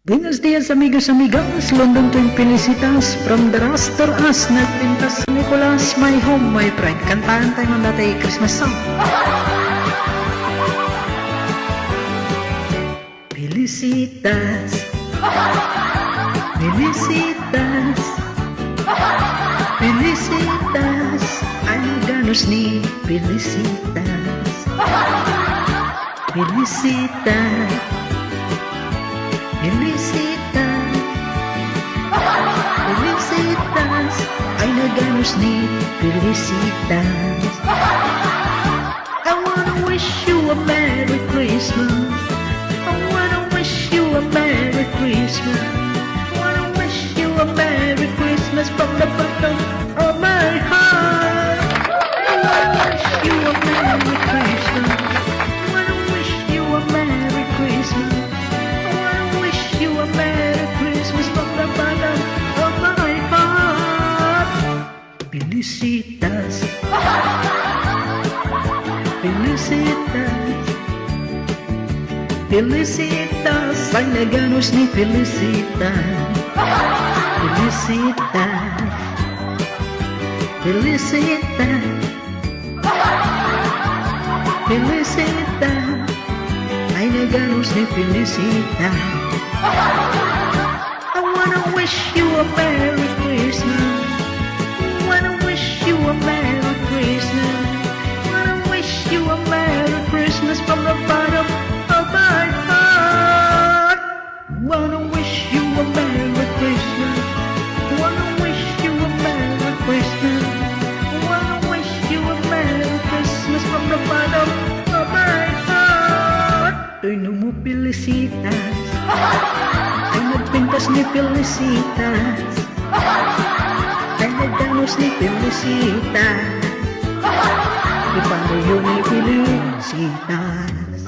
Buenos días, amigos, amigas. London to Felicitas. From the Raster As nagpintas si Nicolas. My home, my pride. Kantahan tayo ng dati Christmas song. Felicitas, Felicitas, Felicitas. Ay ganos ni Felicitas, Felicitas, Felicitas, Felicitas. Ay naganos ni Felicitas. I wanna wish you a Merry Christmas. I wanna wish you a Merry Christmas. I wanna wish you a Merry Christmas from the bottom of my heart. I wanna wish you a Merry Christmas. I wanna wish you a Merry Christmas. I wanna wish you a Merry Christmas from the bottom of my heart. Felicitas, Felicitas, Felicitas. Ay naganos ni Felicitas, Felicitas, Felicitas, Felicitas. Ay naganos ni Felicitas. I wanna wish you a Merry Christmas. I wanna wish you a Merry Christmas. I wanna wish you a Merry Christmas from the bottom of my heart. Wanna wish you a Merry Christmas. Wanna wish you a Merry Christmas. Wanna wish you a Merry Christmas from the bottom of my heart. Ay no mo Felicitas. Ay nagpintas ni Felicitas. Ay nagdanos ni Felicitas. Di paano yun ni Felicitas.